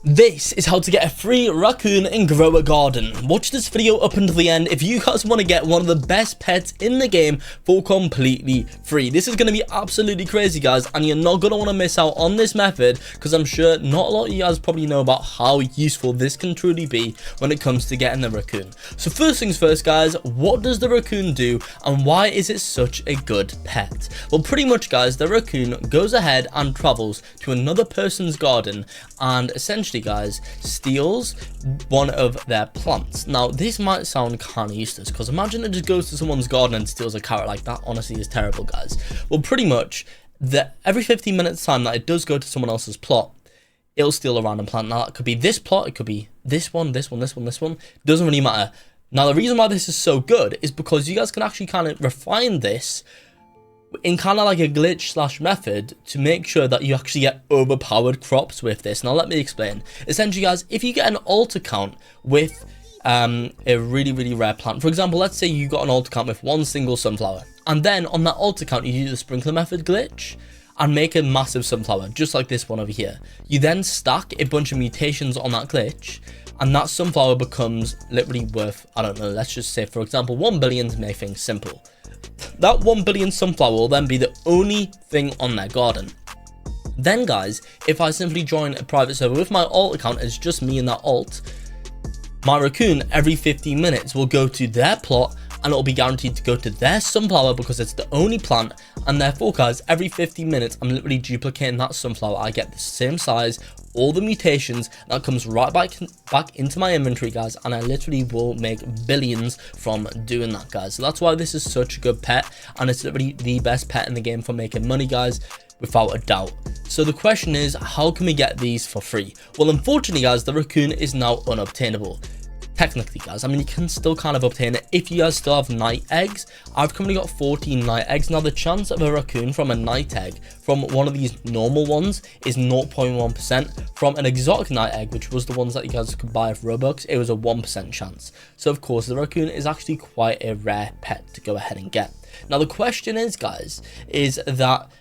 This is how to get a free raccoon and grow a garden. Watch this video up until the end if you guys want to get one of the best pets in the game for completely free. This is going to be absolutely crazy, guys, and you're not going to want to miss out on this method because I'm sure not a lot of you guys probably know about how useful this can truly be when it comes to getting the raccoon. So first things first, guys, what does the raccoon do and why is it such a good pet? Well, pretty much, guys, the raccoon goes ahead and travels to another person's garden and essentially, guys, steals one of their plants. Now this might sound kind of useless because imagine it just goes to someone's garden and steals a carrot. Like, that honestly is terrible, guys. Well, pretty much every 15 minutes time that it does go to someone else's plot, it'll steal a random plant. Now it could be this plot, it could be this one, this one, this one, this one, doesn't really matter. Now the reason why this is so good is because you guys can actually kind of refine this in kind of like a glitch slash method to make sure that you actually get overpowered crops with this. Now let me explain. Essentially, guys, if you get an alt account with a really rare plant, for example, let's say you got an alt account with one single sunflower, and then on that alt account you do the sprinkler method glitch and make a massive sunflower just like this one over here. You then stack a bunch of mutations on that glitch and that sunflower becomes literally worth, I don't know, let's just say, for example, 1 billion to make things simple. That 1 billion sunflower will then be the only thing on their garden. Then, guys, if I simply join a private server with my alt account, it's just me and that alt, my raccoon every 15 minutes will go to their plot and it'll be guaranteed to go to their sunflower because it's the only plant, and therefore, guys, every 15 minutes I'm literally duplicating that sunflower. I get the same size, all the mutations, that comes right back into my inventory, guys, and I literally will make billions from doing that, guys. So that's why this is such a good pet, and it's literally the best pet in the game for making money, guys, without a doubt. So the question is, how can we get these for free? Well, unfortunately, guys, the raccoon is now unobtainable. Technically, guys, I mean, you can still kind of obtain it if you guys still have night eggs. I've currently got 14 night eggs. Now the chance of a raccoon from a night egg from one of these normal ones is 0.1%. From an exotic night egg, which was the ones that you guys could buy with Roblox, it was a 1% chance. So of course the raccoon is actually quite a rare pet to go ahead and get. Now the question is, guys, is that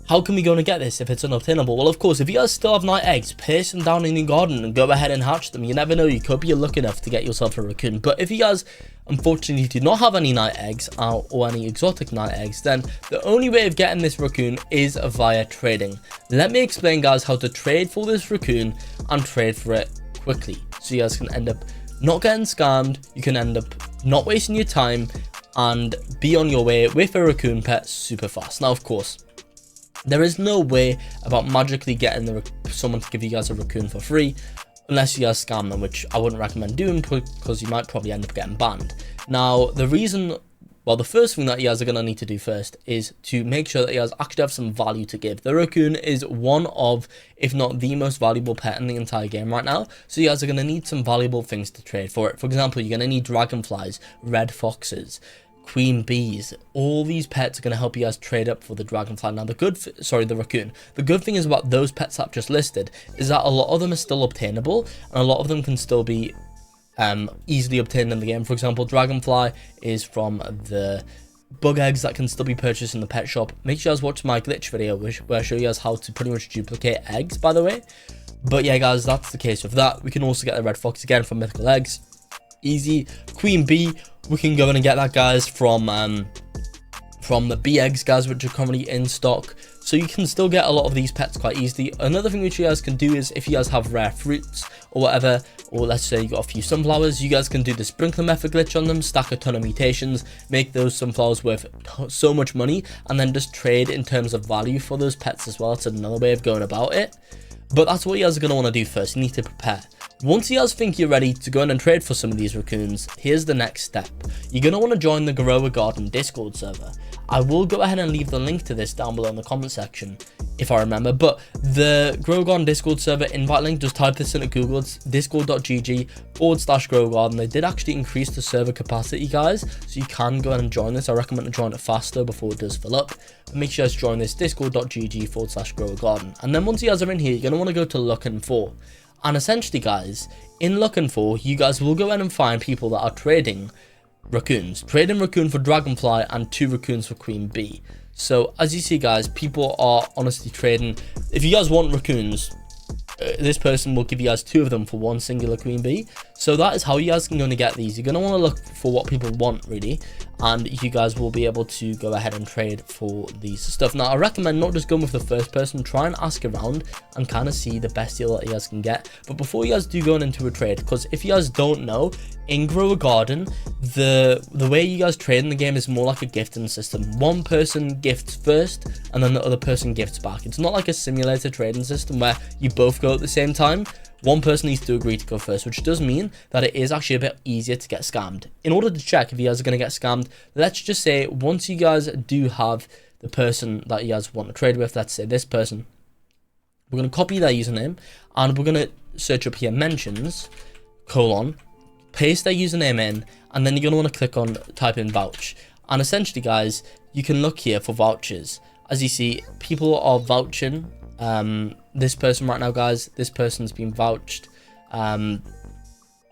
how can we go and get this if it's unobtainable? Well, of course, if you guys still have night eggs, place them down in your garden and go ahead and hatch them. You never know, you could be lucky enough to get yourself a raccoon. But if you guys unfortunately do not have any night eggs or any exotic night eggs, then the only way of getting this raccoon is via trading. Let me explain, guys, how to trade for this raccoon and trade for it quickly, so you guys can end up not getting scammed. You can end up not wasting your time and be on your way with a raccoon pet super fast. Now, of course, there is no way about magically getting someone to give you guys a raccoon for free unless you guys scam them, which I wouldn't recommend doing because you might probably end up getting banned. Now, the first thing that you guys are going to need to do first is to make sure that you guys actually have some value to give. The raccoon is one of, if not the most valuable pet in the entire game right now, so you guys are going to need some valuable things to trade for it. For example, you're going to need dragonflies, red foxes, queen bees. All these pets are going to help you guys trade up for the dragonfly. Now the raccoon. The good thing is about those pets that I've just listed is that a lot of them are still obtainable and a lot of them can still be easily obtained in the game. For example, dragonfly is from the bug eggs that can still be purchased in the pet shop. Make sure you guys watch my glitch video where I show you guys how to pretty much duplicate eggs, by the way. But yeah, guys, that's the case with that. We can also get the red fox again from mythical eggs. Easy. Queen bee, we can go in and get that, guys, from the bee eggs, guys, which are currently in stock. So you can still get a lot of these pets quite easily. Another thing which you guys can do is if you guys have rare fruits or whatever, or let's say you got a few sunflowers, you guys can do the sprinkler method glitch on them, stack a ton of mutations, make those sunflowers worth so much money, and then just trade in terms of value for those pets as well. It's another way of going about it. But that's what you guys are going to want to do first. You need to prepare. Once you guys think you're ready to go in and trade for some of these raccoons, here's the next step. You're going to want to join the Grow a Garden Discord server. I will go ahead and leave the link to this down below in the comment section if I remember, but the Grow a Garden Discord server invite link, just type this into Google. It's discord.gg/Grow a Garden. They did actually increase the server capacity, guys, so you can go ahead and join this. I recommend to join it faster before it does fill up. But make sure you guys join this discord.gg/Grow a Garden. And then once you guys are in here, you're going to want to go to looking for. And essentially, guys, in looking for, you guys will go ahead and find people that are trading raccoons. Trading raccoon for dragonfly and 2 raccoons for queen bee. So as you see, guys, people are honestly trading. If you guys want raccoons, this person will give you guys 2 of them for 1 singular queen bee. So that is how you guys can going to get these. You're going to want to look for what people want, really, and you guys will be able to go ahead and trade for these stuff. Now, I recommend not just going with the first person. Try and ask around and kind of see the best deal that you guys can get. But before you guys do go into a trade, because if you guys don't know, in Grow a Garden, the way you guys trade in the game is more like a gifting system. One person gifts first and then the other person gifts back. It's not like a simulator trading system where you both go at the same time. One person needs to agree to go first, which does mean that it is actually a bit easier to get scammed. In order to check if you guys are going to get scammed, let's just say once you guys do have the person that you guys want to trade with, let's say this person, we're going to copy their username and we're going to search up here mentions, paste their username in, and then you're going to want to click on type in vouch. And essentially, guys, you can look here for vouchers. As you see, people are vouching this person right now, guys. This person's been vouched.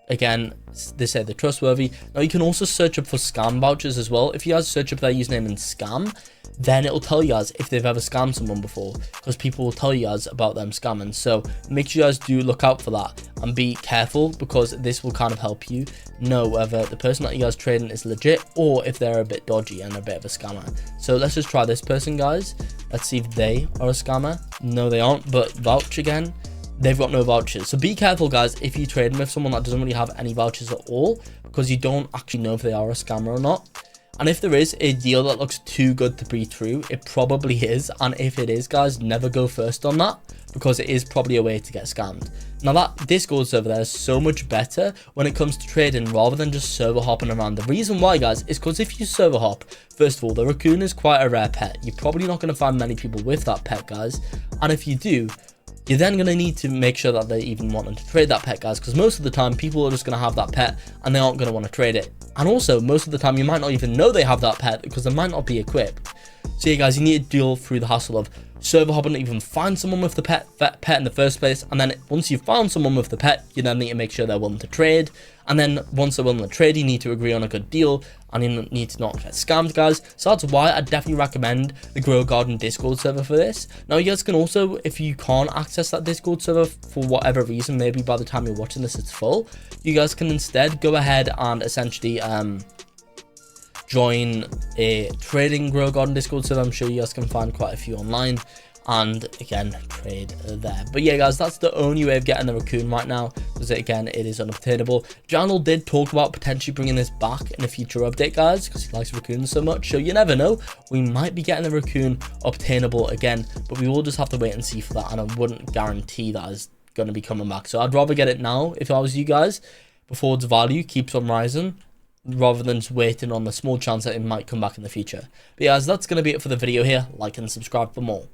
Again, they say they're trustworthy. Now, you can also search up for scam vouchers as well. If you guys search up their username in scam, then it'll tell you guys if they've ever scammed someone before, because people will tell you guys about them scamming. So make sure you guys do look out for that and be careful, because this will kind of help you know whether the person that you guys trading is legit or if they're a bit dodgy and a bit of a scammer. So let's just try this person, guys. Let's see if they are a scammer. No, they aren't, but vouch again. They've got no vouchers. So be careful, guys, if you're trading with someone that doesn't really have any vouchers at all, because you don't actually know if they are a scammer or not. And if there is a deal that looks too good to be true, it probably is. And if it is, guys, never go first on that, because it is probably a way to get scammed. Now, that Discord server there is so much better when it comes to trading rather than just server hopping around. The reason why, guys, is because if you server hop, first of all, the Raccoon is quite a rare pet. You're probably not going to find many people with that pet, guys. And if you do, you're then going to need to make sure that they even want to trade that pet, guys, because most of the time people are just going to have that pet and they aren't going to want to trade it. And also, most of the time you might not even know they have that pet because they might not be equipped. So yeah, guys, you need to deal through the hassle of server hopping to even find someone with the pet in the first place. And then once you've found someone with the pet, you then need to make sure they're willing to trade. And then once they're willing to trade, you need to agree on a good deal and you need to not get scammed, guys. So that's why I definitely recommend the Grow Garden Discord server for this. Now, you guys can also, if you can't access that Discord server for whatever reason, maybe by the time you're watching this it's full, you guys can instead go ahead and essentially join a trading Grow Garden Discord server. I'm sure you guys can find quite a few online, and again, trade there. But yeah, guys, that's the only way of getting the Raccoon right now, because again, it is unobtainable. Channel did talk about potentially bringing this back in a future update, guys, because he likes Raccoons so much. So you never know, we might be getting the Raccoon obtainable again, but we will just have to wait and see for that, and I wouldn't guarantee that is going to be coming back. So I'd rather get it now if I was you guys, before its value keeps on rising, rather than just waiting on the small chance that it might come back in the future. But yeah, guys, that's going to be it for the video here. Like and subscribe for more.